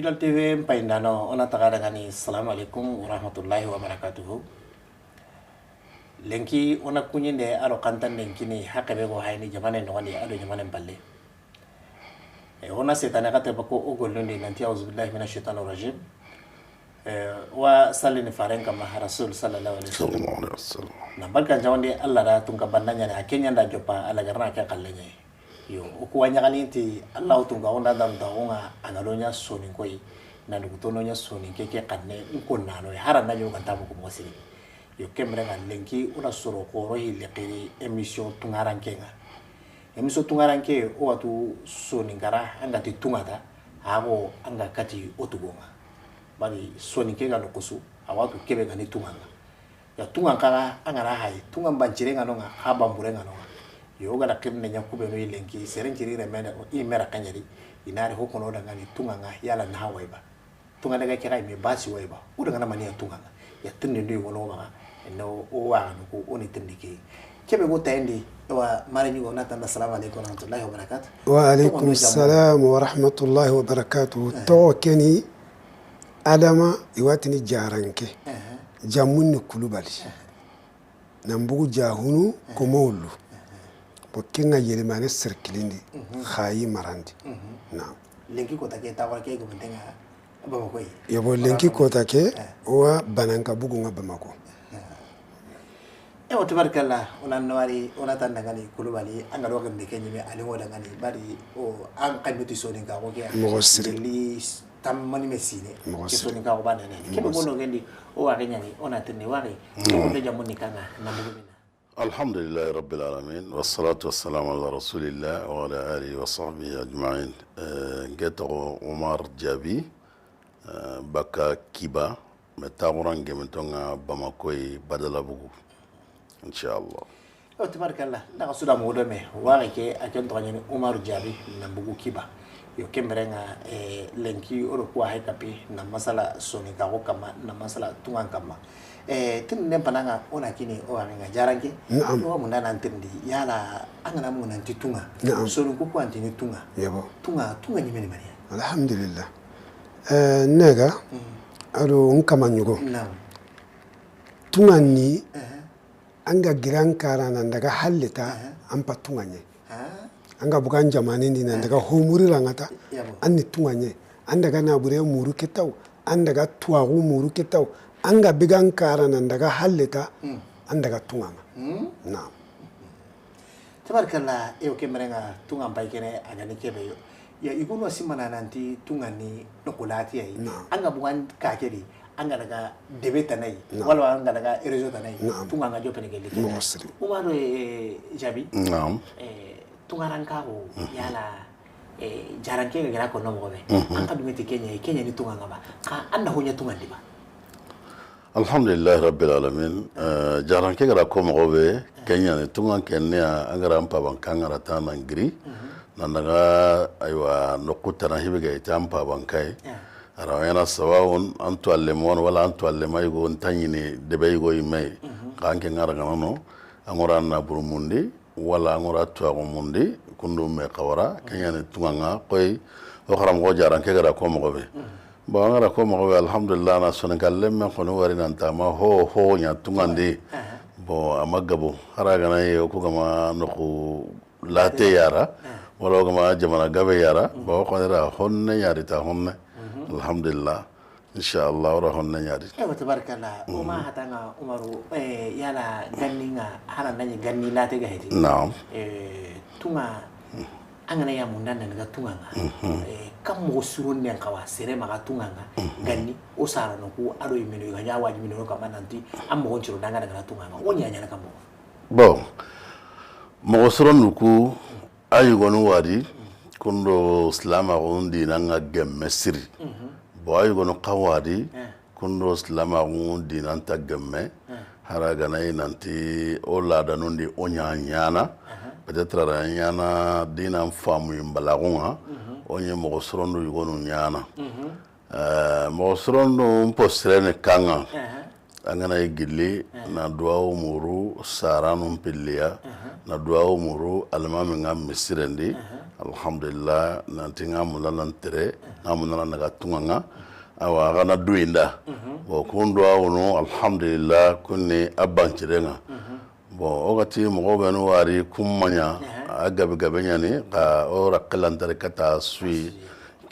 Pidol TV paindano ona tagada gani assalamualaikum warahmatullahi wabarakatuh. Lenki ona kunyinde aro kantan lenkini hakabe go hayni jamane no wali ado jamane balle. Ona setana kate bako ogolonde nanti auzubillahi minash shaitanir rajim. Wa sallini faren kama rasul sallallahu alaihi wasallam. Na barkan jawande Allah da tunga bandanya ne akenya nda jopa ala garna ka kallenye. Yo ukuwanya kaninti Allah utunga onda danda unga analonya soni koi na ndugutononya soni keke kanne ukonna no harana yo kantamu ko mosiri yo kemre ga lenki una soro ko rohi lekiri emission tungaranke o watu soni ngara anga titungata hago anga kati otugonga bali soni ke ga lokosu awatu kebe ga ni tunganga ya tunganga anga ra hai tungan banjire nga no nga habambure nga no yoga da kirne nyakube no ilenki serenkiri remenda I mera kanyari inari hokono daga ni tunganga yala na hawaiba tunga daga kira me basi waiba udaga na mani tunganga ya tunde ndo wono ba no owa no ko oni tindike kebe go tayndi wa marani go nata assalamu alaykum wa rahmatullahi wa barakatuh wa alaykum assalam wa rahmatullahi wa barakatuh to keni adama iwatini jaranke jamunni kulubali nambugu jahunu komolu Bokinga yele mane serkilindi khayi marandi na lenki ko take ta warke go mentenga bamako yabo lenki ko take wa bananka bugu nga bamako o tabarakallah ona nawari ona tandangani kulubali angalo ga mbeke nyime ali ngoda ngani bari o an kamiti soni ka ko ke mogosiri tammani mesine ke soni ka ko banane ke bo no gendi o wa kenyani ona tenne wari ko de jamoni kanga na bugu الحمد لله رب العالمين والصلاة والسلام على رسول الله وعلى آله وصحبه أجمعين جتو عمر جابي بكا كيبا متاوران جمتونا بماكوي بدل أبوه إن شاء الله. تبارك الله لا قصدا مودمه وارك أكن تغني عمر جابي نبوغو كيبا yo kemrenga lenki oro kwa hekapi na masala soni ka kama na masala tungan kama tin ne pananga ona kini o anga jarange o munda nan tindi yala angana mun nan titunga soni ko kwa antini tunga yabo tunga ni meni mani alhamdulillah nega aro nkama nyugo tunga ni anga giran karana daga hallita ampa tunga nye anga bukan jamani ni daga homuri rangata anni tunganye andaga na bure muru kitaw andaga tuwagu muru kitaw anga bigan karana daga hallita andaga tunganga na tabarakallah e o kemrenga tunga baikene agani kebe yo ya iguno simana nanti tungani nokulati ai anga bukan kakeri anga daga debeta nai wala anga daga erezo tanai tunganga jopene gele umaro jabi naam tungarankago yala jaranke ga gira ko no mobe anka dumeti Kenya ni tunganga ba ka anda honya tungandi ba alhamdulillah rabbil alamin jaranke ga ko mobe Kenya ni tungan Kenya angara ampa bankanga ratana ngiri nandaga aywa nokutana hibega itampa bankai arawena sawawun antu allemon wala antu allemay go ntanyini debay go yimay kanke ngara ganono angora na burumundi wala ngora tuago mundi kundu me kawara kanyane tunganga koy o kharam go jaran ke gara ko mo be ba ngara ko mo be alhamdulillah na sonen kalle me ko no wari nan tama ho nya tungandi bo amagabo haraga na yo ko gama no ko late yara wala gama jamana gabe yara bo ko ra honne yari ta honne alhamdulillah inshallah ora honne nyari tabarakallah uma hatanga umaru yala ganninga hana nani ganni late ga hedi naam tunga angana ya mundana daga tunga kam mo surun ne kawa sere maga tunga ganni o sara no ku ado yimino ga nyawa yimino ka mananti am mo onchiro daga tunga wonya nyana kam bon mo surun ku ayugonu wadi kundo islama gondi nanga gemmesiri boy gono qawadi kundo islama gondi nanta gemme haraga nay nanti o lada nondi onya nyana peut-être ra nyana dinam famu imbalagunga onye mo sorondo yugonu nyana mo sorondo mposrene kanga angana gilli na duwa muru saranu pilliya na duwa muru almami ngam misirendi alhamdulillah nanti ngamula nantere ngamuna naga tunganga awa gana duinda bo kun duwa wono alhamdulillah kunni abancirenga bo ogati mo benu wari kummanya agabe gabenya ka ora kalantare kata sui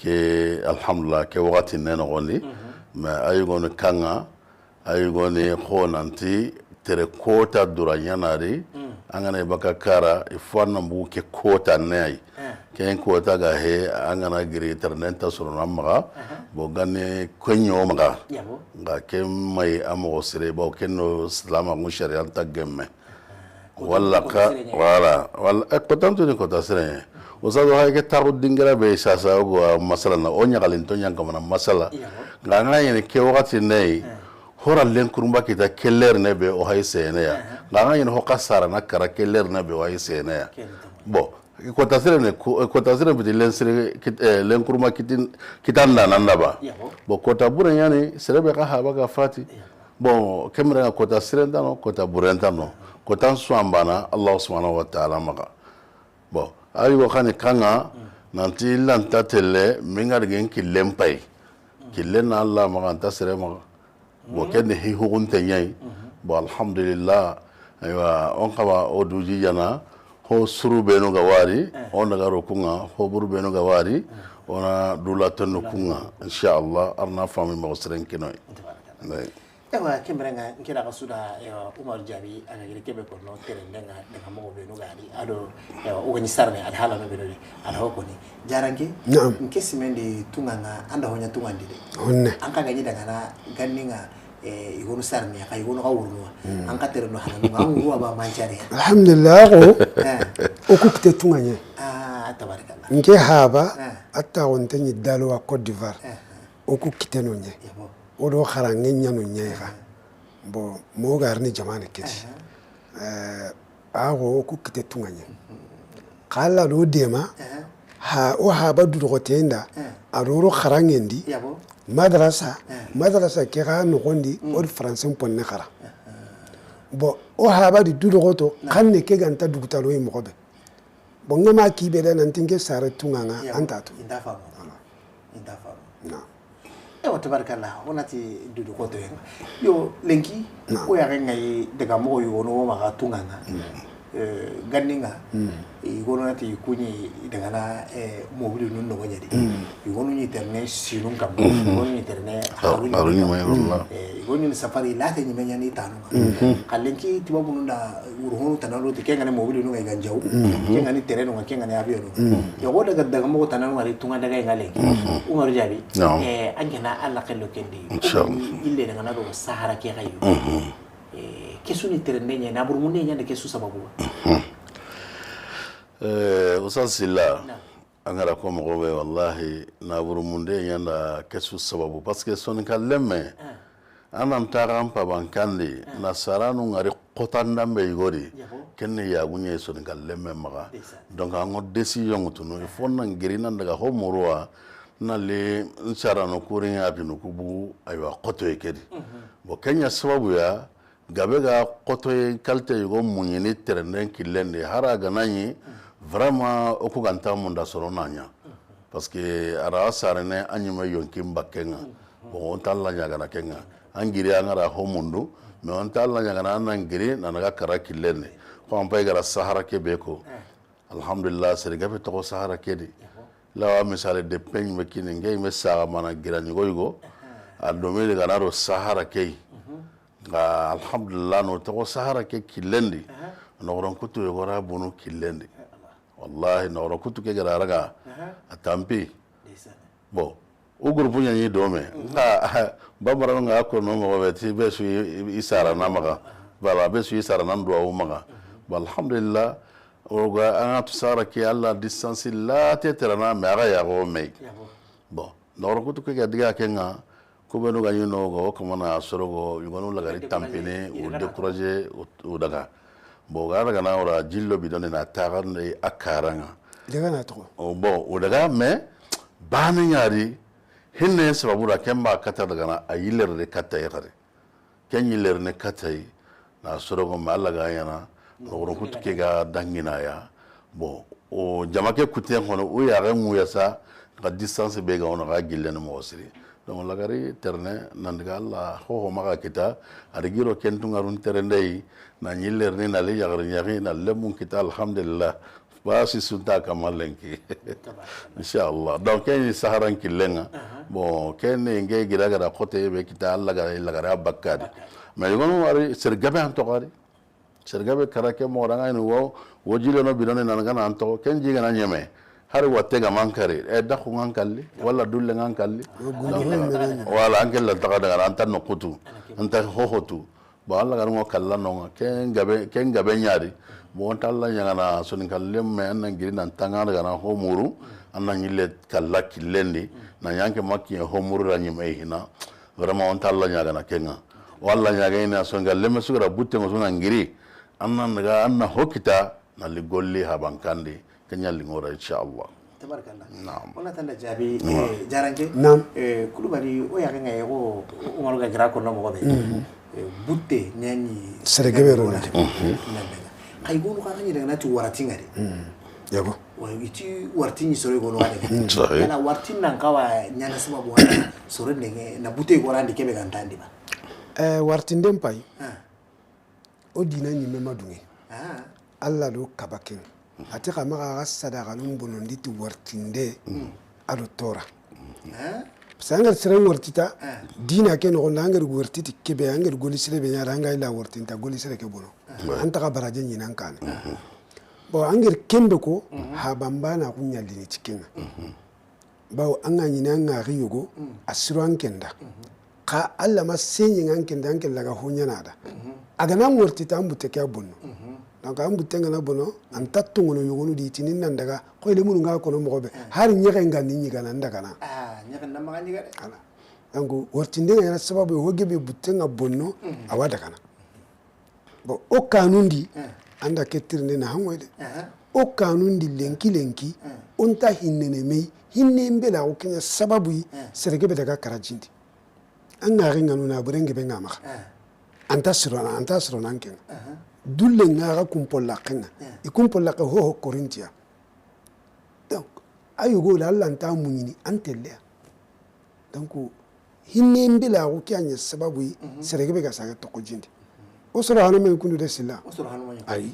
ke alhamdulillah ke wakati neno gondi ma ayugoni kanga ayugoni khonanti tere kota duranyanari angana baka kara ifwana mbu ke kota nei ken kota ga he angana giri ternenta suru namaga bo ganne konyo maga ga ke mai amo sire bo kenno salama mu sharia tagemme wala ka wala ekotanto ni kota sire usado hay ke taru dingara be sasa go masala na onya galinto nyanga mana masala ngana yene ke wakati nei hora len kurumba kita keller ne be o hay sene ya ngana yene ho kasara na kara keller ne be o hay sene ya bo ko tasire bi len sire len kurumba kitanda nanda ba bo ko tabure yani serebe ka haba ka fati bo kemra ko tasire ndano ko tabure ndano ko tan swambana Allah subhanahu wa ta'ala maga bo ayo khani kanga nanti lanta tele mingar gen killen pai killen Allah maga tasire maga bo ken hi hugunte nyai bo alhamdulillah aywa on kawa oduji yana ho suru beno gawari on daga rokunga ho buru beno gawari ona dula tanu kunga inshallah arna fami mo seren kinoy ewa kemrenga nkira kasuda Umar Jabi ana gire kebe ko no terendenga daga mo beno gari ado ugani sarne ad hala no beno ad hokoni jarange nkesi mendi tunganga anda honya tungandi de honne anka ganyi daga na ganninga igonu sarne ka igonu ka wurno anka tereno hala no ngwa ba manjare alhamdulillah o kukte tunganye tabarakallah nke haba atta wontenyi dalo wa Côte d'Ivoire o kukte no nye o do kharange nyano nyega bo mo garni jamane kiti awo ku kite tunganye kala do dema ha o haba du rotenda aroro kharangendi madrasa ke ga no gondi o français ponne khara bo o haba di du roto kanne ke ganta dugutalo e mogobe bo ngama kibele nantinge sare tunganga antatu indafa na ewa tabarakallah onati dudu koto yo lenki o ya ngai daga mo yo no ma tunganga ganninga igono nati kunyi daga na mobile nun no wanyadi igono ni terne sinun kam igono ni terne haruni ma yalla igono ni safari lati ni menya ni tanu kalenki tibabu nunda uruhunu tanalo te kenga ne mobile nun ga jaw kenga ni tereno kenga ne abiyo yo go daga mo tananu mari tunga daga ngale Umar Jabi angena alla kello kendi ille daga na do sahara ke gayo kesu ni terendenya na burmunde nyande kesu sababu usasilla angara ko mo be wallahi na burmunde nyanda kesu sababu parce que son kallemme anam taram pa bankandi na saranu ngari qotandambe yigori kenne ya gunye son kallemme maga donc ango décision tunu fonna ngirina daga ho morwa na le saranu kurin abinu kubu aywa qoto ekedi bo kenya sababu ya gabe ga qoto kalte yugo munyini terenden kilende haraga nanyi vraiment oku ganta munda soro nanya parce que ara sarene anyima yonkim bakenga bo on talla nyaga na kenga angiri angara ho mundu me on talla nyaga na nangiri nanaga kara kilende ko on pay gara sahara ke beko alhamdulillah sere gabe to sahara ke di lawa misale de peñ me kini ngay me saga mana girani goygo adomi de ganaro sahara ke alhamdulillah no to sahara ke kilendi no ron kutu yo gora bunu kilendi wallahi no ron kutu ke gara raga atampi bo o grupu nyanyi dome babara nga ko no mo beti besu isara namaga baba besu isara nandu o maga alhamdulillah o ga anga to sara ke alla distance la teterana me aga ya go me bo no ron kutu ke ga diga kenga ko be no ga yino go ko mana sorogo yugo la gari tampine o décourager o daga bo ga daga na ora jillo bi don na tagarne akaranga daga na to o bo o daga me bani nyari hinne sababu ra kemba kata daga na ayiler de kata yare kenyiler ne katai na sorogo malaga yana ro kutuke ga dangina ya bon o jamake kuten hono o ya ga mu yasa ga distance be ga ono ga gillen mo siri donc lagari terne nandiga Allah ho maga kita arigiro kentungarun terendei na nyiller ni na le yagar nyari na lemun kita alhamdulillah basi sunta kamalenki inshallah donc ken saharan killenga bon ken nge gira gara kote be kita Allah ga lagara bakkadi mais gono wari sergabe an tokari sergabe karake mo ranga ni wo jilo no binone nanga na anto ken jiga na nyeme hari wattega mankari da ko ngankalli wala dulle ngankalli wala ankel la taga daga anta no kutu anta hohotu ba Allah gar mo kala no ken gabe nyaari mo talla nyanga na sonin kallem me an ngiri nan tanga daga na ho muru an nyille kala killendi na yanke makki ho muru ra nyime hina vraiment on talla nyaga na kenga wala nyaga ina son gallem sugara butte mo sona ngiri an daga an hokita na li golli habankandi kenya lingora inshallah tabarakallah naam ona tanda jabi jaranke naam kulubari o ya nga yego umaru ga gira ko no mo be butte nyani sergebe ro na ay gonu ka ngani daga na tu warati ngari yabo wa iti warti ni sore gonu wale sahi yana warti nan kawa nyana sababu wa sore ndenge na butte go randi kebe ga ntandi ba wartinde mpai o dina ni mema dungi ah Allah do kabakin ati ka maga sadaka num bonondi ti wartinde ado tora sangar sere wartita dina ke no nangar wartiti kebe angar goli sere be nyara ngai la wartinta goli sere ke bono anta ka baraje nyinan kan bo angar kembe ko ha bambana kunyalli ni cikin bawo an ga nyinan ngari yugo asiru an kenda ka Allah ma senyin an kenda an kella ga hunyana da aga nan wartita an buteke bonno donc an butenga na bono an tattungono yogonu di tinin nan daga ko ile munu nga kono mo be har nyega ngani nyiga nan daga na nyaka nan ma nyiga de ala donc wartinde yana sababu hogebe butenga bonno awada kana bo o kanundi anda ketirne na hanwede o kanundi lenki onta hinnene mei hinne mbela o kenya sababu sergebe daga karajindi an ngari nganu na burenge be ngama anta siro nan ken dulle ngara kumpolla kenga ikumpolla ka ho korintia donc ayugo la lanta munyini antelle donc hinne mbila ko kyanya sababu serege ga saga to kujindi osoro hanu men kundu desilla osoro hanu man ay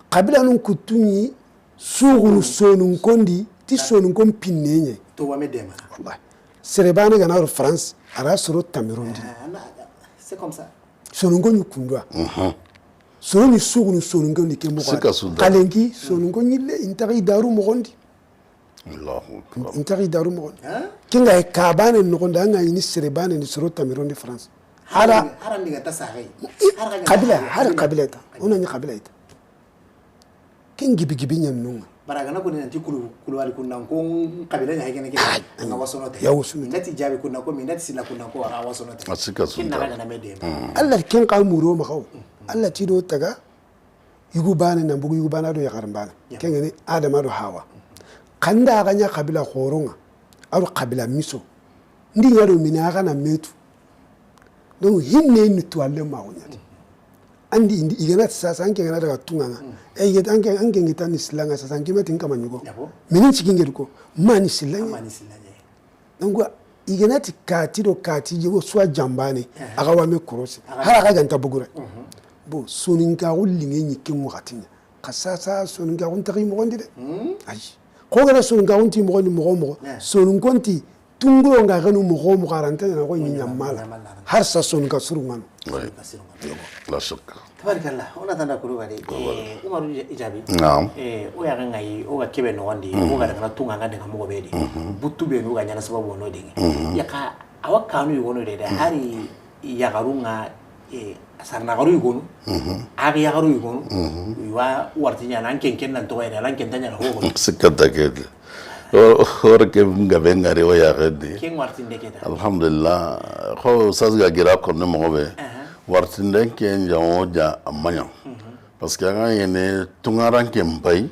qabila nun kutunyi sugunu sonun kondi ti sonun kon pinnenye to wa medema wallahi serebane ga na France ara soro Cameroun di c'est comme ça sonun kon kundwa soni sugunu sonun kon ke mo kalenki sonun kon yille intari daru mo gondi Allahu akbar intari daru mo gondi kinga e kabane no gonda nga ni serebane ni soro Cameroun di France hara ndiga tasare kabila ta ona ni kabila ita ken gibi nyan nunga baraga na ko ni nanti kulu wali kunna ko kabila nya hegene ke nga wasonote ya wasono ndati jabi kunna ko mi ndati sila kunna ko ara wasonote asika kinna sunta na medema Allah ken ka muro ma kaw Allah ti do taga yugu bana na bugu yugu bana do yakar bana ken ni adama do hawa kanda ga nya kabila khoronga aro kabila miso ndi ngado mina ga na metu donc hinne ni to alle ma wonya andi indi igana sasa anke ngana daga tunganga yet anke ngita ni silanga sasa ngima tin kama nyugo minin cikin ko mani silanga donc igana ti kati jego swa jambane aga wa me cross hala ga ganta bugura bo soninka ullinge ni kin wakatinya kasasa soninka on tari mo gonde de ay ko gana soninka on ti mo gonde mo sonin konti tungo nga ganu mo garante na ko nyinya mala har sa soninka surungan la shakka tabarakallah ona tanda kulu bari umaru ijabi naam o ya nga yi o ga kebe no wandi o ga daga tunga nga daga mo be de buttu be no ga nyana sababu no de ya ka awakanu yugono de hari ya garunga sarna garu yugono agi ya garu yugono wa wartinya nan ken nan to ya lan ken tanya ho sikata kede or ke nga bengare o ya gede ken wartinde keda alhamdulillah ko sasga gira ko no mo be wartinde ken jawo ja amanya parce que nga yene tungaran ke mbai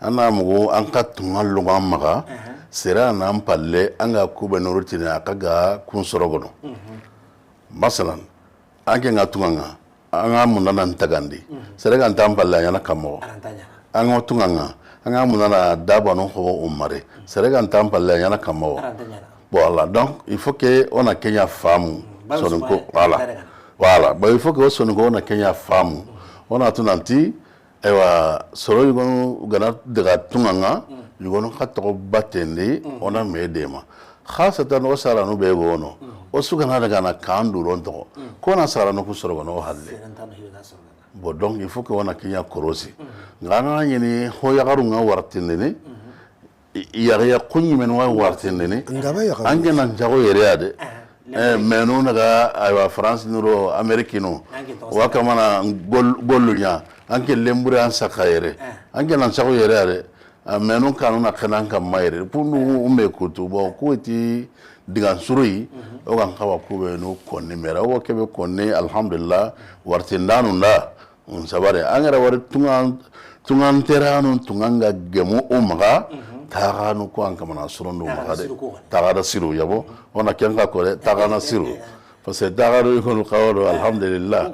ana mugo an ka tungal lunga maga sera na palle anga ku be norutina kaga kun sorogono masalan anke nga tunganga anga munana ntagandi serega ntampalla yana kamo anga tunganga anga munana daba no ho umare serega ntampalla yana kamo voilà donc il faut que on a Kenya femme sonko voilà bah il faut que sonko on a Kenya femme on a tunanti ewa soro yugo gana daga tunganga yugo no khato batende on a medema khasatan o sara no be gono o sugana daga na kandu ronto ko na sara no kusoro no halle bo donc il faut que on a Kenya korosi ngana nyini ho yagarunga wartinde ni ya kunyi men wa wartinde ni ange nan jago yere ade menu naga aywa France nuro amerikino wa kamana gollunya anke lembure an sakayere ange nan jago yere ade menu kanuna kanan kam mayre punu umme kutu bo kuti digan surui o kan kawa kube no konni mera o kebe konni alhamdulillah wartindanu nda on sabare angara war tungan teranu tunganga gemu umga taganu ko an kamana surondo umga de tagada siru yabo ona kenga kore tagana siru parce que tagaru ko qawlo alhamdulillah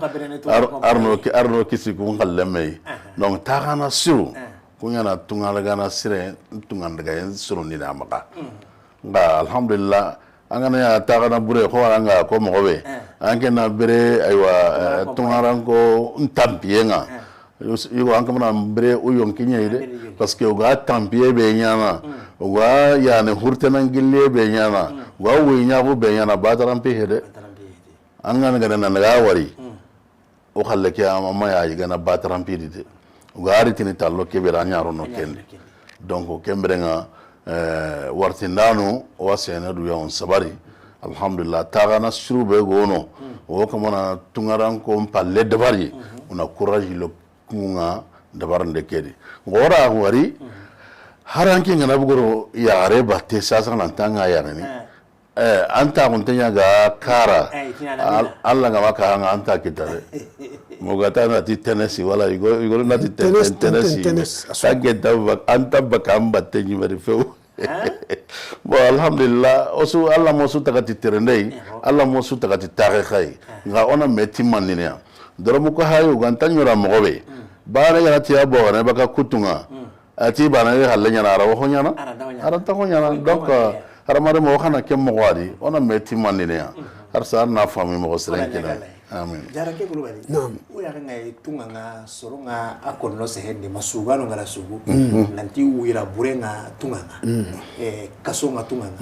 arno kisi ko ngalleme donc tagana siru kunyana tungala gana sire tunganda ga siru ni na maka nga alhamdulillah angana ya tagana bure ko anga ko mo be anke na bere aywa tungaran ko ntampienga yugo anka mana bere uyon kinyede parce que uga tampie be nyana uga ya ne hurtena ngille be nyana wa winya ko be nyana badaran pe hede angana ga na ga wari o khalle ke amma ya yiga na badaran pe dide uga aritini tallo ke be ranyaro no kende donc kembrenga wartindano o wasena du yon sabari alhamdulillah tagana surube gono o kamana tungaran ko palle dabari una courage lo kunga dabarande kedi ngora wari haranki ngana bugoro yare batte sasa nan tanga yarani anta kuntenya ga kara alla ga maka hanga anta kitare mogata na ti tenesi wala igoro na ti tenesi sageta anta bakam batte ni bari feu bon alhamdulillah osu alla mosu takati terendei alla mosu takati tarikhai nga ona meti maninia doromu ko hayo gantanyura mogobe bara yana tiya bo ne baka kutunga ati bana ye halenya na rawo honyana aranta honyana donc haramare mo khana kem mo wadi ona meti maninia harsa na fami mo srenkina amin jarake kulubali naam o ya ngai tunganga soronga akonno se hende masugano ngala sugu nanti uira burenga tunganga kasonga tunganga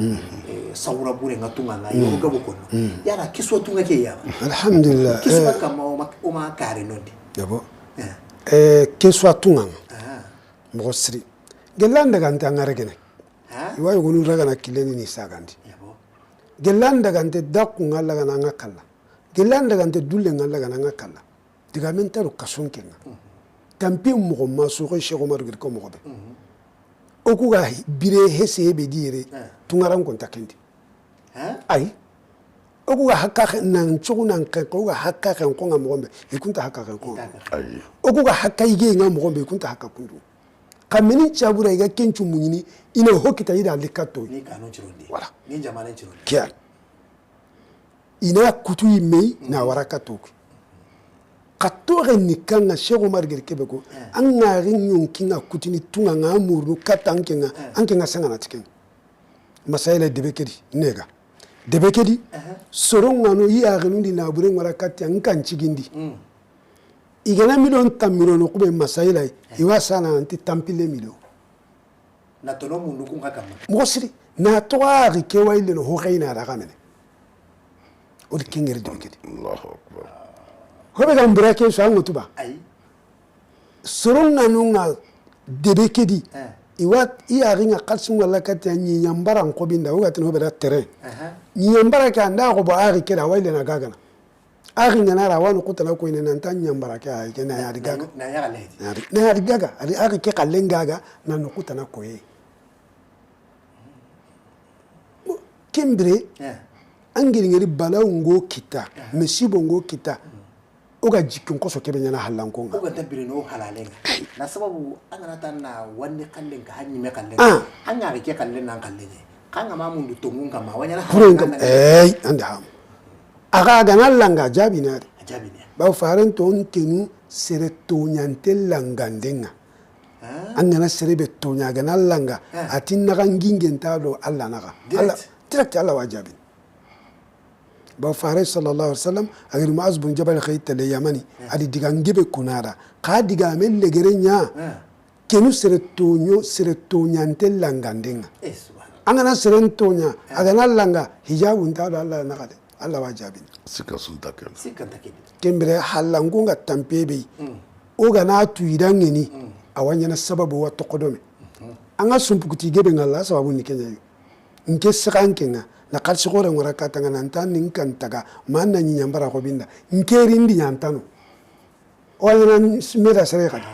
saura burenga tunganga yoga bokono yara kiswa tunga ke ya alhamdulillah kiswa kama o ma kare nondi yabo kiswa tunganga mo sri gelanda ganta ngaregene iwayo gonu ragana kileni ni sagandi yabo gelanda gante dakku ngala gana ngakalla gelanda gante dulle ngala gana ngakalla diga mentaro kasonkenga tampi mo ma so ko shego margir ko mo be oku ga bire hese be dire tungaran kontakendi ai oku ga hakka nan chugunan ko ga hakka kan ko ngam gombe ikunta hakka kan ko ai oku ga hakka ige ngam gombe ikunta hakka kundu kamini chabura iga kenchu munyini ina hokita ida likato ni kanu chirondi wala ni jamane chirondi kia ina kutu ime na waraka toku katore nikanga shego margir kebeko anga rinyon kinga kutini tunga nga amuru kata ankenga sanga na tiken masaila debekedi nega debekedi soronga no iya genundi na bure ngara kati ankan chigindi igana milon tamiro no kube masaila iwasana anti tampile milo na tono mundu kunga kama mosiri na toa rikewa ile no hokaina ragamene o kingere debekedi Allahu akbar hobe gam brake so ango tuba ai soronga nunga debekedi iwat iya ringa kalsun wala kati nyi nyambara ko binda wogati no beda terrain nyi nyambara ka nda ko ba ari keda waile na gagana ari ngana ra wanu kutana ko ine nan tan nyambara ka ay kena ya gaga na ya lehdi na ya gaga ari ke kallen gaga na no kutana ko ye kimbre angiri ngiri balaw ngo kita mesibo ngo kita oga jikin koso kebe nyana halankonga oga tabiri no halalenga na sababu angana tanna wanne kallen ka hanyi me kallen anga ke kallen nan kallen kanga ma mundu tongunga ma wanyana anda ham aga ganallanga jabi nare ba faran to tenu sere to nyante langandenga an gana sere be to nya gana langa atin naga ngingen talo Allah naga Allah direct Allah wajabi ba faran sallallahu alaihi wasallam agir Muaz bin Jabal khayta le yamani adi diga ngebe kunara ka diga men le gerenya kenu sere to nyante langandenga an gana sere to nya agana langa hijabun talo Allah naga de Allah wajabi sika sunta kembere halangunga tampebe oga na tuidangeni awanya na sababu wa tokodome anga sumpukuti gebe ngalla sababu ni kenya nke sakankenga na kalsi gore ngora katanga nanta ninkantaga manna nyambara ko binda nkeri ndi nyantano wala mera sare kadi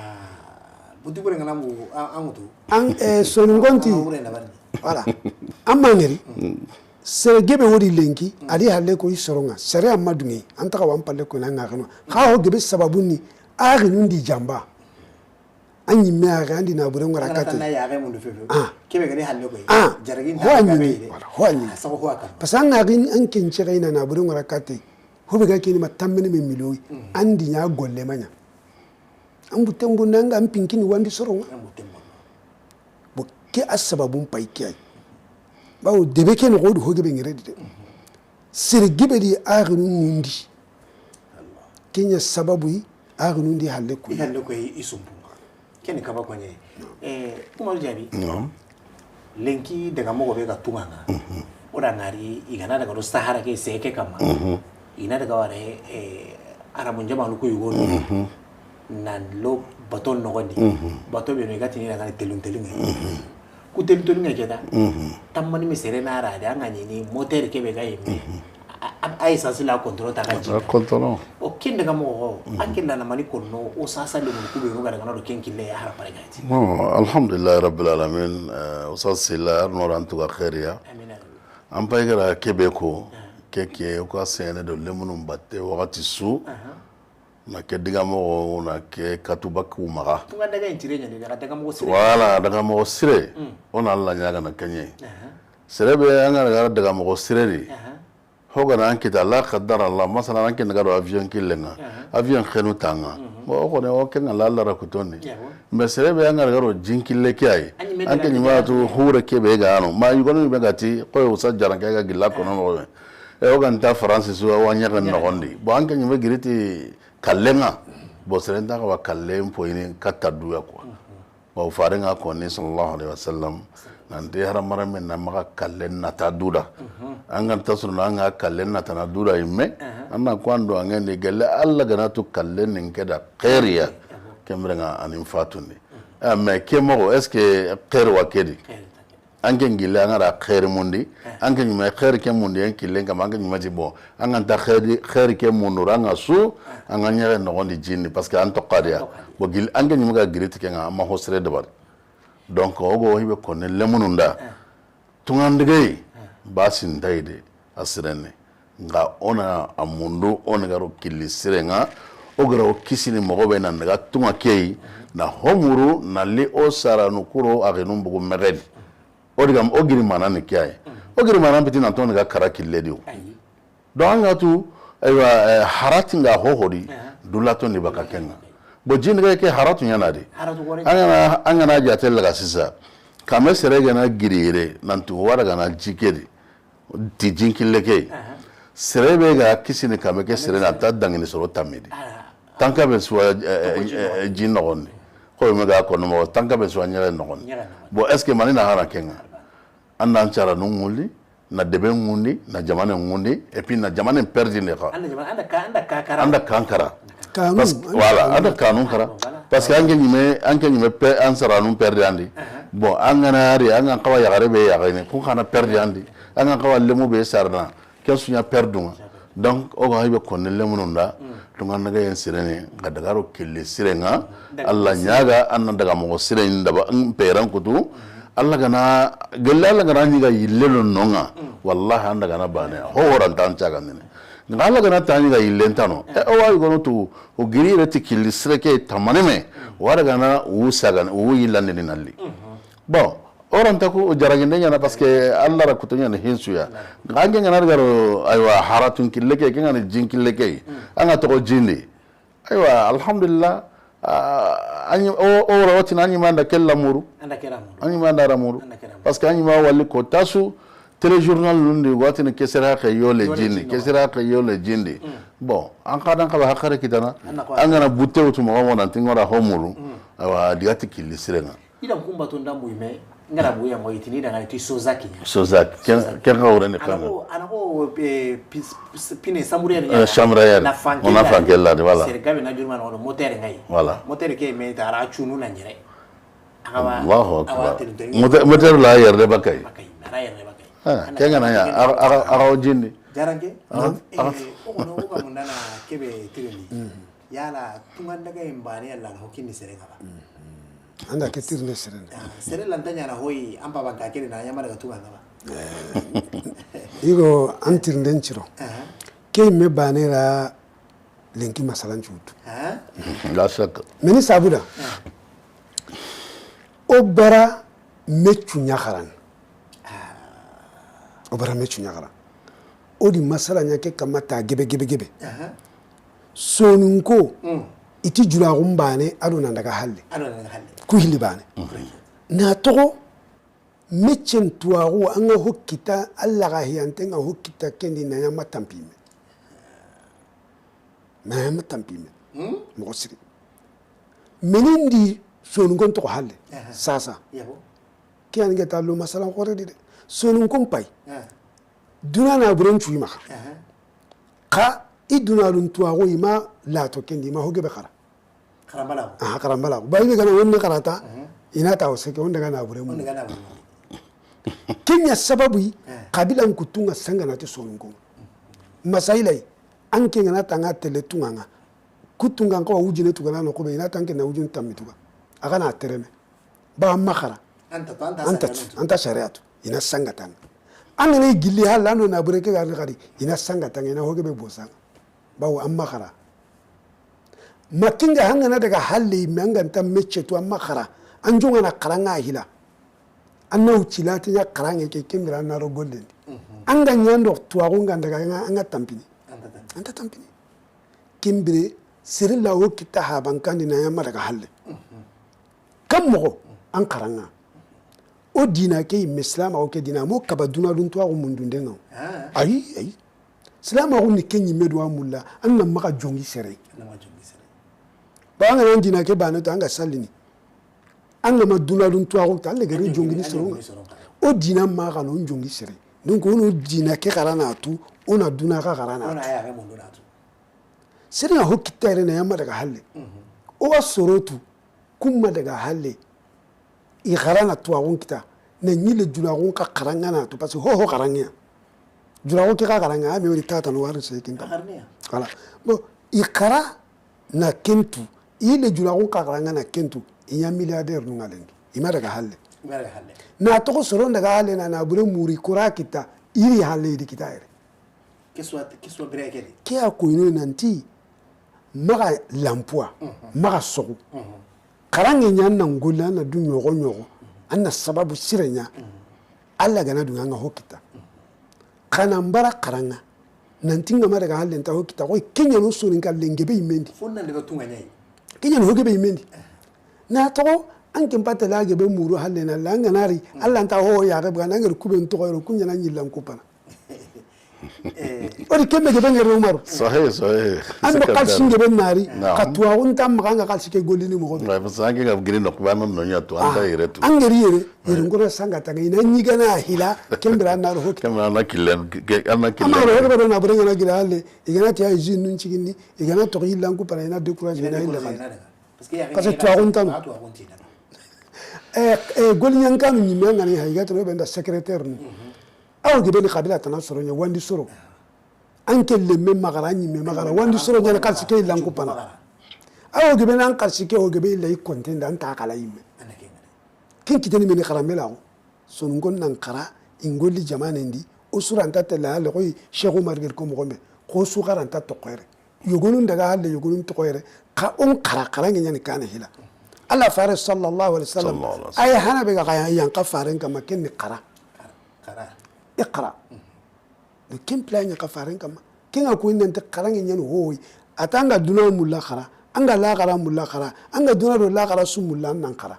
buti gore ngana mu amutu an sonungonti wala amangeri sere gebe wodi lenki ali halle ko isoronga sere amadungi antaka wampalle ko nanga kano ha ho gebe sababu ni ari nundi jamba anyi me ari andi na bure ngara kate na ya ga mundu fefe kebe gani halle ko jaragin ta ga be ho anyi sabu ho aka pasanga gin an kinci gaina na bure ngara kate ho be ga kini matammini me miloyi andi nya golle manya an butembu nanga an pinkini wandi soronga bo ke asbabun paikai bawo debe ke no godu hoge be ngere de sir gibe di agnu mundi kenya sababu yi agnu ndi halle ko isumbu ken ka ba ko nye kuma jabi lenki daga mo be ga tumanga ora ngari igana daga do sahara ke seke kama ina daga ware arabun jamalu ko yugo nan lo baton no gondi bato be no gati ni daga telun ku telu ngeke da tamani mi serena ra da ngani ni moteur ke be ga yimi ai sasila control ta gaji control o kinde ga mo akilla na mani konno o sasa le mun ku be no ga daga no kenkille ya har pare gaji alhamdulillah rabbil alamin usasila norantu ga khairiya amina am pay gara kebe ko keke ko sene do lemunum batte wakati su na ke diga mo na ke katuba ku maga tunga daga intire nyane daga mo sire wala daga mo sire ona Allah nyaga na kenye sire be anga daga mo sire ri hoga na anki da la qaddara Allah masala anki daga do avion killenga avion khenu tanga mo ko ne o kenga la la rakutoni me sire be anga daga do jinkille kay anki nyima to hure ke be ga no ma yugo no be gati ko usa jaranga ga gilla ko no e o ganta France so wanya ga no gondi bo anki nyima giriti kallenga bo serenta ka kallem poini katadu ya ko bo farenga ko ni sallallahu alaihi wasallam nan de haramara men na maka kallen na taduda angan tasru na anga kallen na tanaduda imme anna kwando angende gelle alla ganatu kallen ngeda khairiya kemrenga anin fatuni amma kemo est ce que khair wa kedi angen gilla ngara khair mundi angen me khair ke mundi en killen kam angen maji bo angan ta khair ke mundu ranga su angan nyere no gondi jinni parce que an to qadia bo gil angen nyuga giriti ke nga ma hosre de bar donc ogo hibe konne lemununda tungandige basin daide asrene nga ona amundu ona garo killi sirenga ogaro kisini mogobe nan daga tunga kei na homuru na li osara nukuro agenum bugu megedi odigam ogiri manani kiai ogiri manan bitin anton ga karaki ledio donc tu aywa haratinga hohori dulato ni bakakenga bo jinga ke haratu yana de angana jatel laga sisa kame serege na girire nantu waraga na jikedi ti jinkille ke serebe ga kisini kame ke serena ta dangini soro tamidi tanka be suwa jinnogon ko me ga ko no tanka be suwa nyere nogon bo est ce que manina hara kenga andan cara nunguli na debe ngundi na jamane ngundi et puis na jamane perdi ne ka anda kankara parce voilà anda kanun kara parce que ange nyime pe ansara num perdi andi bon angana ari anga kawa yagare be yagane ku kana perdi andi anga kawa lemu be sarna kesunya perduma donc o ga hibe konne lemu nunda to ngana ga yen sirene ga dagaro kille sirenga Allah nyaga anna daga mo siren daba peran kutu Allah gana gella Allah gana ni ga yillelo nonga wallahi anda gana bane ho horan tan caga ne ngala gana tani ga yillentano o wa gono tu o giri reti killisreke tamaneme wara gana u sagan u yillande ni nalli bon oran ta ko jaraginde nyana parce que Allah ra kutunya ne hinsuya gange ngana garo aywa haratun killeke ke ngana jin killeke anga to jindi aywa alhamdulillah ani o rawati nani manda kella muru ani manda ramuru parce que ani ma walli ko tasu téléjournal lundi wati ne kesera ka yole jindi kesera ka yole jindi bon an kadan ka hakare kitana an gana butte wutu mo wona tingora homulu aywa digati killi sirenga ida kumba to ndambu ime ngara buya mo itini da ngati sozaki ken ka wore ne kan anako pine samuriya ne chambrière ona fankella de voilà sergabe na jurma no moteur ngai voilà moteur ke me tara chunu na njere akawa Allahu akbar moteur la yerde bakay na yerde bakay ken ngana ya ara jindi jarange o no ko mundana kebe tireli yala tungandaga imbani alla hokini serega anda ke tirne serena sere lantanya na hoyi amba banka kene na yama daga tuga ngaba igo antirnden ciro ke me banera lenki masalan chutu la shak meni sabuda obara mechu nyakaran obara mechu nyakaran odi masala nyake kamata gebe sonunko iti jura gumbane ado nan daga halle ku hili bane na togo mechen tuaru anga hokita alla ga hiyante nga hokita kendi na yama tampime mo siri menindi sonunko to halle sasa kian ga talo masala gore de sonunko pai dunana buren chuima ka iduna lun tuaru ima la to kendi ma hoge be khara karambala bayi kana wonni karata ina ta wasake wanda kana bure mu kenya sababu kabilan kutunga sanga na te sonungo masailai an kenga na tanga tele tunganga kutunga ko wujine tugana no ko be ina tanke na wujun tamituga akana tereme ba makara anta shariatu ina sanga tanga an ne gilli halano na bure ke gari ina sanga tanga ina hoge be bosanga bawo an makara makinga hangana daga halli manganta mecce to amma khara an jonga na karanga hila anna ucilati ya karanga ke kimira na ro golden an ganyando to agunga daga anga tampini anta tampini kimbire sirilla wo kita ha bankandi na yamma daga halle kam mo an karanga o dina ke mislama o ke dina mo kabaduna dun to agu mundundenga ai islam agu ni kenyi medwa mulla an na maka jongi sere banga nan dina ke bana to anga sallini anga maduna dun to agu tan le gari jongi ni sero o dina ma ga no jongi sere donc ono dina ke karana tu ona duna ka karana ona ya ga mundu tu sere na hokitere na yamma daga halle o wasorotu kuma daga halle i karana to agu kita na nyile jula agu ka karanga na to parce ho karanga jula agu ka karanga me wori tata no warin sai kinka voilà bon i kara na kentu ile jula ko kakaranga na kentu inya milliardaire nu ngalengi ima daga halle na to soro daga halle na bure muri kura kita iri halle di kita ere kiswa breke ki akoino nanti maga lampua maga sogu karange nyanna ngola na du nyogo anna sababu sirenya alla gana du nganga hokita kana mbara karanga nanti ngama daga halle nta hokita ko kenya no so ninka lengebe imendi fonna daga tunga nyai kenya no hokebe imendi na to anke mpata la gebe muru halle na langa nari alla nta ho ya ga bana ngar kuben to ko kunya na nyillan kupana ori kembe gebe ngere umaru sahih an ba kalsin gebe nari katwa unta maganga kalsike golini mo na basange ga giri no kubana no nya to anta yere to angeri yere ngoro sanga tanga ina nyiga na hila kembra na ro hokita kemra na kilen ana kilen ama ro hokita na bure na gira halle igana tiya jin nun chigini igana to yillan kupana ina décourager na illa parce que toi unta golinyan kan ni menga ni haiga to benda secrétaire ni aw gebe ni kabila tana soro nya wandi soro anke le me magara ni me magara wandi soro nya kalsike illa kupana aw gebe nan kalsike o gebe illa contenda anta kala yimme kin kitani meni karamela son ngon nan kara ingoli jamanendi usura anta tela le koy Cheikh Omar gel ko mo gombe ko su garanta to koyre yogonun daga halle yogonun to koyre ka on kara kara ngenya ni kana hila Allah fare sallallahu alaihi wasallam ay hana be ga yan ka faren kama kin qara iqra de kin plan ya ka faren kama kin ga ko nden ta qaran yen hoyi atanga duna mulla khara anga la qara mulla khara anga duna do la qara sum mulla nan qara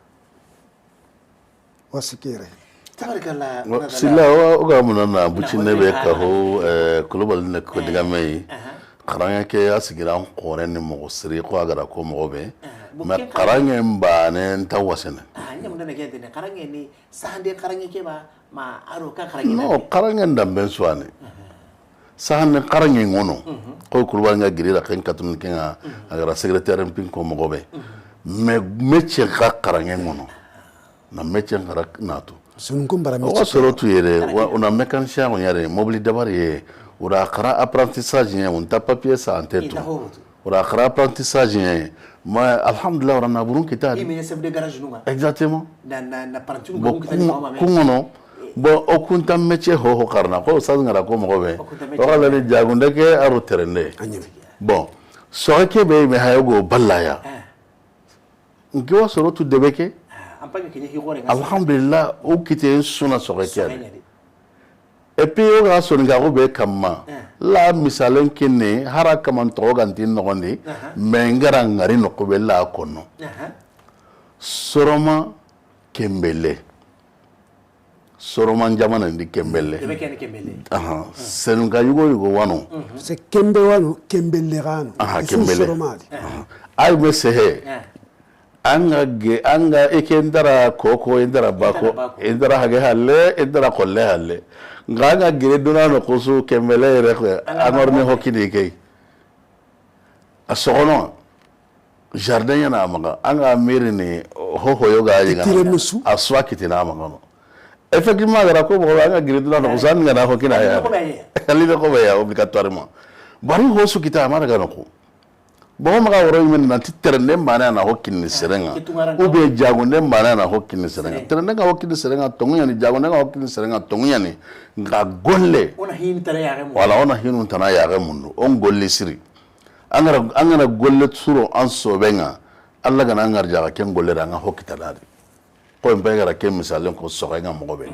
wasikire tabarakallah sila oga munana bucine be ka ho global ne ko diga mai qaranga ke asigiran qoren ni mo siri ko agara ko mo be ma qaranga mbane tawasene nyam dana ke dene qaranga ni sahande qaranga ke ba ma aro ka qaranga no qaranga ndamben suwane sahande qaranga ngono ko kulwa nga girira kan katun kenga agara secrétaire pin ko mo be me meche ka qaranga ngono na meche ngara natu sunun kumbara meche o soro tu yere ona mécanicien on yare mobile dabari ura qara apprentissage ne on ta papier ça en tête ura qara apprentissage ne ma alhamdulillah ora na burun kita mais chef de garage nunga exactement na parantu ngungu kitani mama me kungono bo okunta métier ho qarna ko sa ngara ko mo be o kala ni jagunde ke aru terende bon so ke be me hayogo ballaya ngiwa soro tu debeke alhamdulillah o kite suna so ke et puis o ga so nga go be kamma la misalen kinne hara kaman to ganti no gondi me ngara ngari no ko be la kono soroma kembele soroma jamana ndi kembele aha senunga yugo wano se kembe wano kembele rano kembele ay me sehe anga ekendara koko endara bako endara hage halle endara kolle halle nganga gire duna no kusu kembele re angorne hokini kay asono jardin yana maga anga mirini ho yoga yiga aswa kitina maga no effectivement gara ko bo anga gire duna no kusan ngana hokina ya kalide ko be ya obligatoirement bari ho su kita mara ga no ko bo maga woro men na titerne mbana na hokini serenga ube jagunde mbana na hokini serenga terne ga hokini serenga tongunya ni jagunde ga hokini serenga tongunya ni nga golle ona hin tara ya mu wala ona hin tana ya ga mundu on golle siri angara golle tsuro an sobenga alla ga nangar jaga ken golle ranga hokita dadi ko mbe gara ken misalen ko soga nga mo be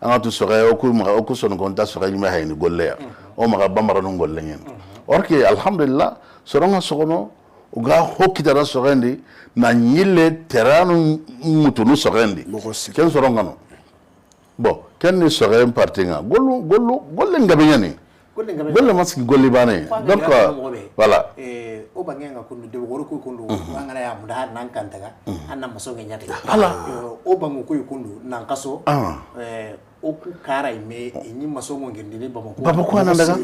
anga tu soga o ku son ko ta soga ma hayni golle ya o maga bamara no golle ngen orki alhamdulillah soronga sogono uga hokita na sogendi na nyile teranu mutunu sogendi ken soronga no bo ken ni sogen partinga golle ngabenyani golle maski golle bane donc voilà o bangenga kundu de woro ko kundu wangara ya mudar nan kantaga anna masonge nyate ala o bangu ko kundu nan kaso o ku kara ime inyi masongo ngendini bamako anandaga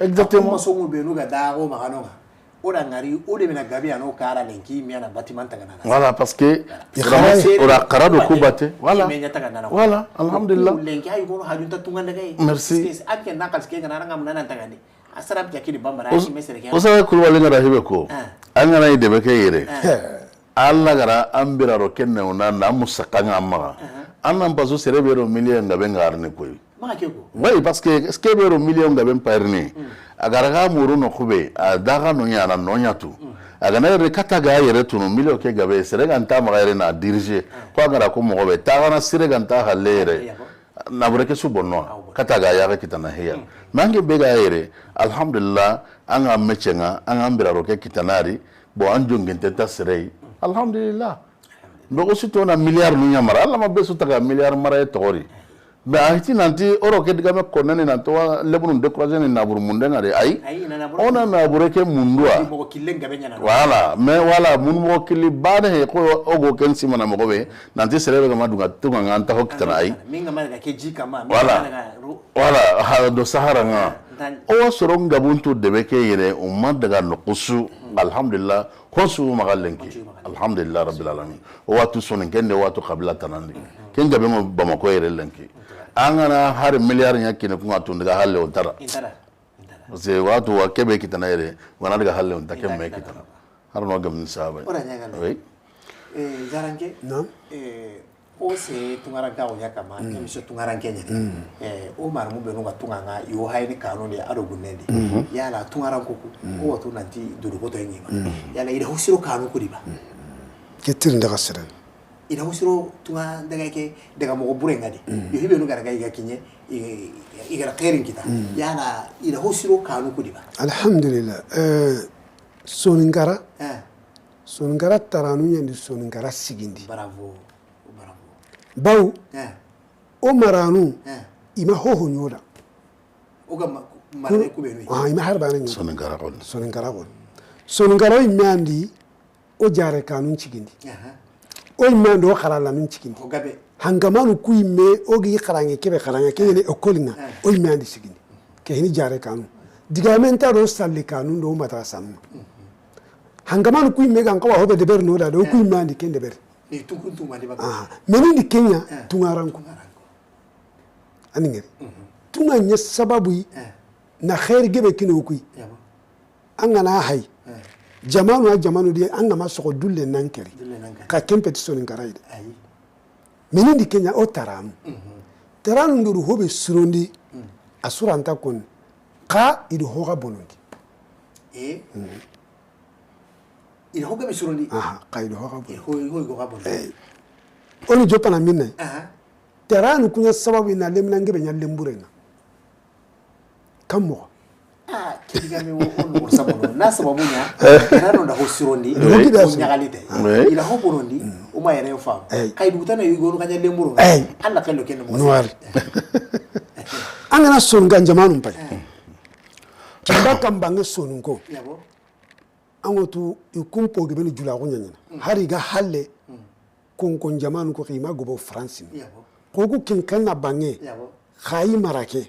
exactement masongo benu ga da o magano ora ngari o de mena gabi ano kara lenki mi ana bâtiment tagana voilà parce que ora karado ko batte voilà alhamdulillah lenki ay ko hajunta tunganda kay merci akke nakal ske ngana ngam nana tagani asarab jakini bambara ay mesere ke o sa ko wala ngara hebe ko an ngana ide be ke yere alla gara ambira ro kenne ona na musakanga amma annan bazo cerebro million ngabe ngarne koy oui parce que ce que bero million ngabe parni agaraga muru no kube adaga no nyana no nyatu agana re kataga yere tunu million ke gabe serega nta magare na diriger ko agara ko mo be tagana serega nta halere na bureke su bonno kataga ya kitana heya mangi bega yere alhamdulillah anga mechenga anga mbira ro ke kitanari bo anjo ngente ta serei alhamdulillah ndo sito na milliard no nyamara alla mabesu taga milliard mara e tori be ahiti nanti oro ke diga me konane na to lebunu décourager ni nabur munde ngare ay ona na bureke mundua wala me wala mun mo kili bane he ko ogo ken simana mo be nanti serebe ga madunga tunga nganta hokitana ay minga mara ke jika ma wala ha do sahara nga o soron gabuntu debe ke yere umma daga no kusu alhamdulillah kosu magalenki alhamdulillah rabbil alamin o watu sonen kende watu qabla tanandi ken gabe mo bamako yere lenki angana har milliard nyakine kunga tundaga halle on tara ze watu wa kebe kitana yere wana daga halle on take me kitana har no gam sahaba oui zaranke no o se tungaranka o yakama emisho tungaranke nyane o marmu be no gatunganga yo hayni kanoni ado gunnedi yala tungaranko ko o watu nanti duru ko to yima yala ida husiro kanu ko diba ke tirin daga siran ina hosiro tunga daga ke daga mo bure ngadi yo hibe no gara ga iga kinye igara khairin kita yana ina hosiro kanu kudi ba alhamdulillah soningara soningara taranu yandi soningara sigindi bravo baw o maranu ima hoho nyoda o ga marane kubenu ima harba nan soningara gol soningara imandi o jare kanun cigindi o imandi o kharala nun cigindi o gabe hangamanu kuime o gi kharange kebe kharanga kene o kolinga o imandi cigindi ke hini jare kanun digamenta do salli kanun do mata sanu hangamanu kuime gan kawa hobe de ber no da do kuimandi kende ber ni tukuntu mali ba meni di Kenya tungaranku aningere tunga nya sababu na khair gebe kino kui angana hay jamanu di angama soko dulle nankeri ka competition ngaraide meni di Kenya o taram taram nduru hobe surondi asuranta kon ka idu hoga bonondi il hoga be surondi ka idu hoga bonondi hoy hoga bonondi oni jopana minna teranu kunya sababu ina lemna ngebe nya lemburena kamo kidiga me on sabono na sababu nya teranu nda hosirondi o nyagalite ila ho bonondi o ma yere fam kay dutana yugo kanya lemburo alla kello kenno mo noir angana songa jamanu mpai kamba kambange sonunko yabo angotu ikumpo gebe ni jula ko nyanya hari ga halle kon jamanu ko khima gobo france ko ku kin kana bange khayi marake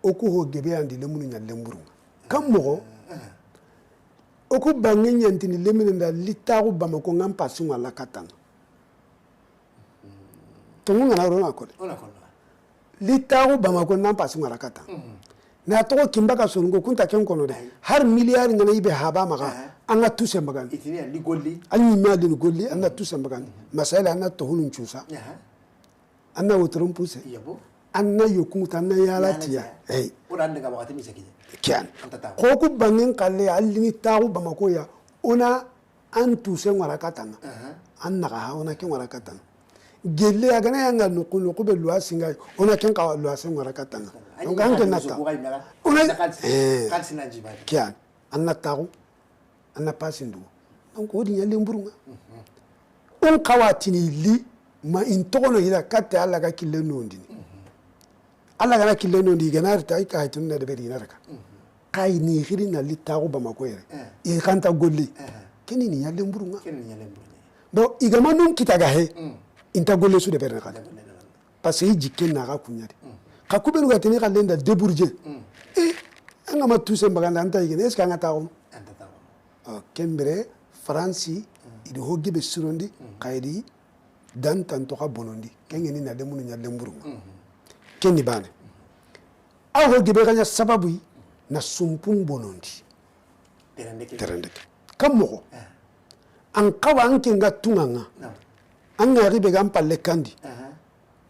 o ko ho gebe andi lemunu nya lemburu kam mo o ko bange nyanti ni lemunu nda litaru bamako ngam pasu wala katang to ngana rona ko litaru bamako ngam pasu wala katang na to kimbaka songo kunta ken kono de har milliard ngana ibe haba maka anga tuse magan itini ali golli anyi mali ni golli anga tuse magan masala anga to hulun chusa anna wotron puse yabo anna yokunta anna yalatiya oran daga wakati mi sakije kyan ko ku bangen kalle allini tawu bamako ya ona an tuse ngara katanga anna ga ona ken ngara katanga gelle agana yanga nukunu kube luasinga ona ken ka luasinga ngara katanga donc anke nata ona kalsina jibali kyan anna tawu anna pasindu donc odi nyalle mburunga on kawatini li ma intono ila katte alla ga kille nondini alla ga kille nondi ganar ta ka tunna de beri naraka kai ni khirina li tagu bamako yere e kanta golli keni ni nyalle mburunga bo igama non kitaga he inta golle su de beri nakala parce que jikken na ga kunyade ka kubelu ga tini kalenda deburje anga ma tuse mbaganda anta igene est ce que anga tagu kembere franci idi hogibe surondi kaydi dan tantoka bonondi kengeni na demunu nya lemburu kenni bane aw hogibe kanya sababu na sumpum bonondi terende kammo an kawa anke ngatunganga anga ribe gam palle kandi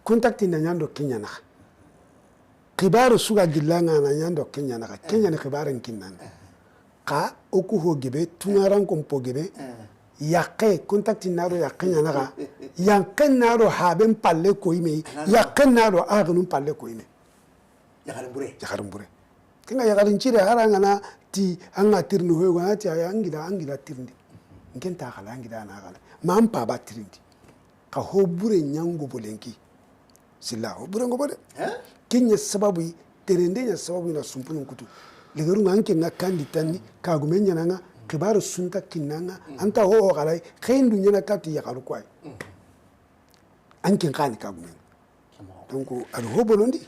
contacti na nyando kenya na kibaru suga gillanga na nyando kenya na kenya ni kibaru kinanga ka oku hogibe tungaran kompo gebe yakke contact naro yakke nanaga yakke naro haben palle ko ime yakke naro agunum palle ko ime yakarumbure kinga yakarin chire haranga na ti anga tirnu ho gona ti angida tirndi ngenta kala angida na kala mampa ba tirndi ka hobure nyango bolenki silla hobure ngo bode kinya sababu terende nya sababu na sumpunu kutu legeru nganke ngakandi tani kagumenya nanga kibaru sunta kinanga anta ho galai khendu nyana kati ya karukwai anke ngani kagumenya donc al ho bonondi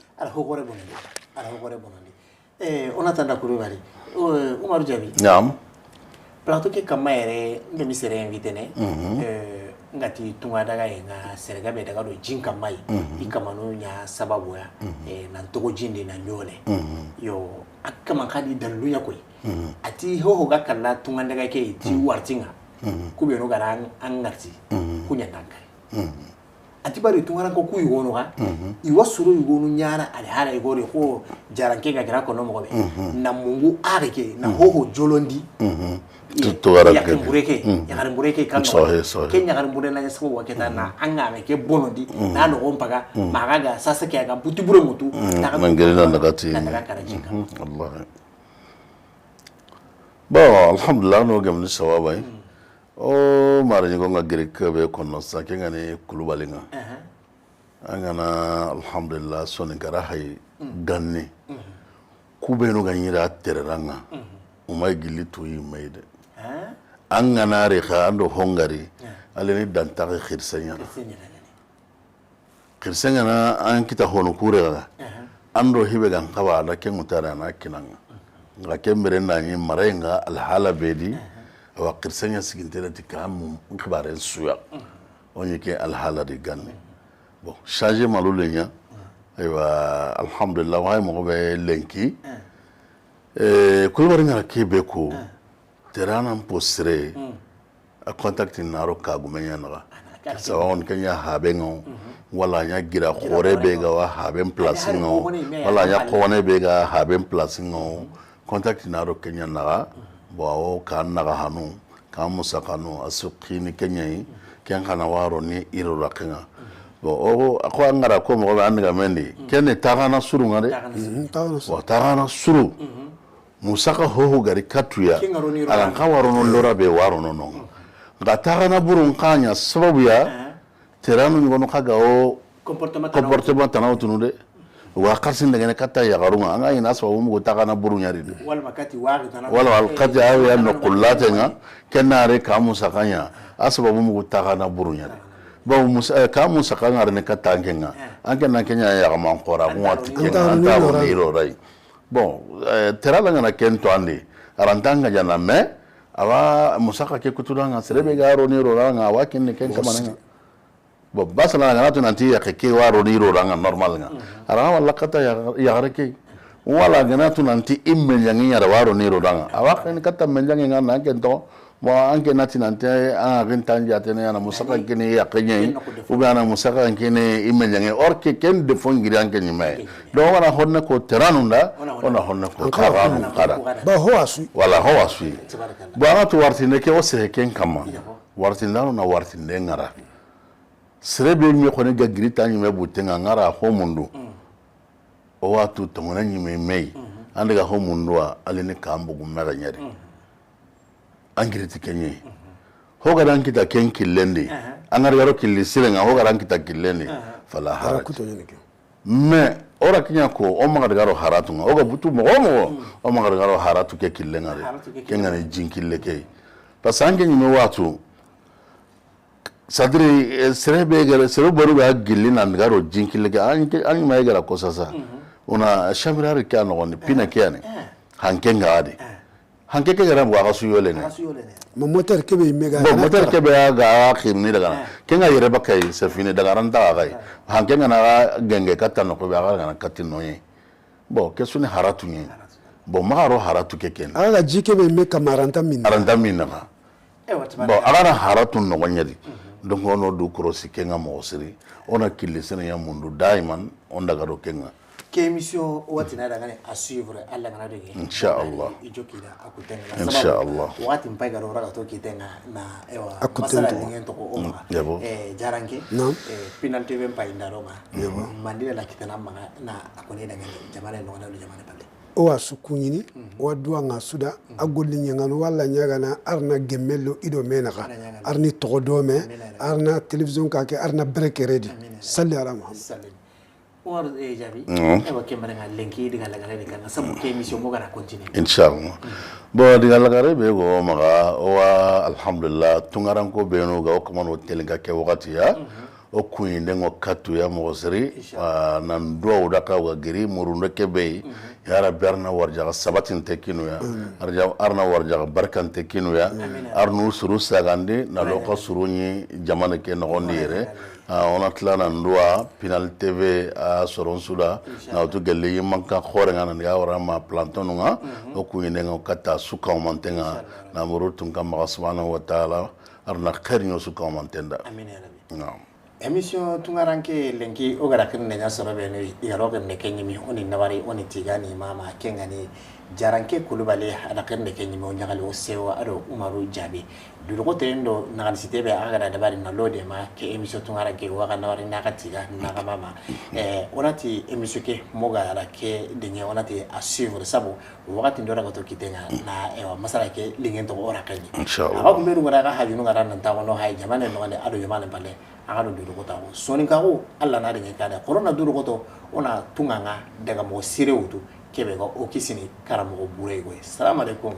ona tanda kuru bari Umaru Jabi naam plateau ke kamaere ngemi sere invité ne ngati tunga daga nga serga be daga do jinka mai ikamanu nya sababu ya nan togo jindi na nyole yo akama kadi dalu ya koy ati ho ga kana tunga daga ke ti wartinga kube no garan an ngarti kunya tanka atibari tungara ko ku yugo no ga iwa suru yugo no nyana ali hala yugo re ko jaranke ga gra ko no mo be na mungu areke na hoho jolondi ya kan kan kenya kan bure na so wa keta na anga me ke bonondi na no on paga magaga sasa ke ga buti bure mutu ta mangere na ngati Allah bon alhamdulillah no gamni sawaba o mari ko ngagiri ke be kono sa ke ngani kulubalinga angana alhamdulillah soni gara hay ganni kubenu ganyira tereranga umay gilli to yimayde angana re kha ando hongari aleni dantare khirsanya na an kita hono kurega ando hibe gan kawa da ken mutara na kinanga ga kembere na ni marenga alhala bedi wa khirsanya sigintela tikam khibare suya onye ke alhala di ganni bon changer malulenya aywa alhamdulillah way mo be lenki kulbari ngara kebe ko terana postre a contact naro ka gumenya naga sawon kenya habengo wala nya gira khore be ga wa haben placing wala nya khone be ga haben placing contact naro kenya naga bo kan naga hanu kan musakanu asukini kenya ken kana waro ni iro rakenga bo ko ngara ko mo ba anga mendi ken tagana suru ngare tagana suru musaka hoho gari katuya alan kawarono lora be warono no ngatagana burun kanya sababu ya teranu ngono kaga o comportement tanaw tunude wa qarsin daga ne katta ya garunga anga ina sababu mu tagana burun yari de wal makati wari tanaw wala al qati awi an qullatenga kenare ka musakanya asababu mu tagana burun yari ba musa ka musaka ngare ne katta ngenga anke kenya ya man qora ngwati kenga anta ro rai bon terala ngana kento andi arantanga jana me awa musaka ke kutulanga serebe garo ni roranga wakin ken kamana bo basala ngana tunanti ya ke waro ni roranga normal nga ara wala kata ya gareke wala ngana tunanti imme yangi ya waro ni roranga awa ken kata menjangi ngana kento mo anke nati nante a rintanji atene ana musaka kene ya kenye ubi ana musaka kene imenyange orke ken de fongiri anke nyime do wana honne ko teranunda ona honne ko karanu kara ba hoasu wala hoasu ba to wartine ke ose ken kama wartindano na wartinde ngara serebe mi ko ne gagrita nyime butenga ngara ho mundu o watu tongona nyime mei ande ga ho mundu alene kambu gumera nyari angiriti kenye hoga dan kita ken killendi angar yaro killi silenga hoga dan kita killendi fala haraj me ora kinya ko o maga garo haratu oga butu mo o maga garo haratu ke killenga kenga ne jinkille ke pasange ni watu sadri serebe gare serebe ga gilli nan garo jinkille ke an ma gara ko sasa una shamira ka no ni pina kiane hankenga ade hanke ke garam wa gasu yole ne mo motor ke be mega bo motor ke be ga khimni daga kenga yere bakai safine daga ranta ga hanke na genge katano ko be ga na katino ye bo ke suni haratu ni bo maro haratu ke ken ala jike be me kamaranta minna bo ala haratu no wanyadi donc ono du krosi kenga mo siri ona kilisene ya mundu daiman on daga do kenga ke émission wati na daga ne a suivre alla ngana de inshallah ijokila akutenga inshallah wati mpaga ro raga to kitenga na ewa masala ngento ko oma jaranke pinal tv mpa indaro ma mandira la kitana ma na akone daga jamane no na jamane pale o asukunyini o duanga suda agolli nyangano walla nyagana arna gemmello ido menaka arni togodome arna television ka ke arna break ready salli ala muhammad or jabi ewa kemara lenki diga lagare de kana sabu ke émission mo gara continuer inshallah bo diga lagare be go maga wa alhamdulillah tungaran ko be no ga ko man telinga ke wakati ya o kuinde ngo katu ya mo seri nan do daka wa giri murundo ke be ya rabbi arna warja sabatin tekinu ya arna warja barkan tekinu ya arnu suru sagande na loko surunyi jamane ke no ondire on a tlana ndua Pinal TV a soron suda na to gelle manka khore ngana ya wara ma planton nga o ku ine nga kata suka mantenga na murutun kam subhanahu wa ta'ala arna kharinyo suka mantenda amin ya rabbi émission tungaranke lenki ogara kinne nya sorobe no igaro kinne kenyimi oni nawari oni tigani mama kengani jaranke kulubale ada kinne kenyimi onyagali osewa ado umaru jabi durugo tendo nagal sitebe agara dabari na lode ma ke émission tungaranke waga nawari nakatiga naga mama onati émission ke moga ara ke denye onati a suivre sabo wakati ndora goto kitenga na ewa masala ke lingento ora kanyi inshallah aba kumberu ngara ga hajunu ngara nan tawo no hay jamane no ande ado jamane bale agado durugo tawo soni kago alla na de kada corona durugo to ona tunganga daga mo sirewutu kebe go okisini karamo burego assalamu alaikum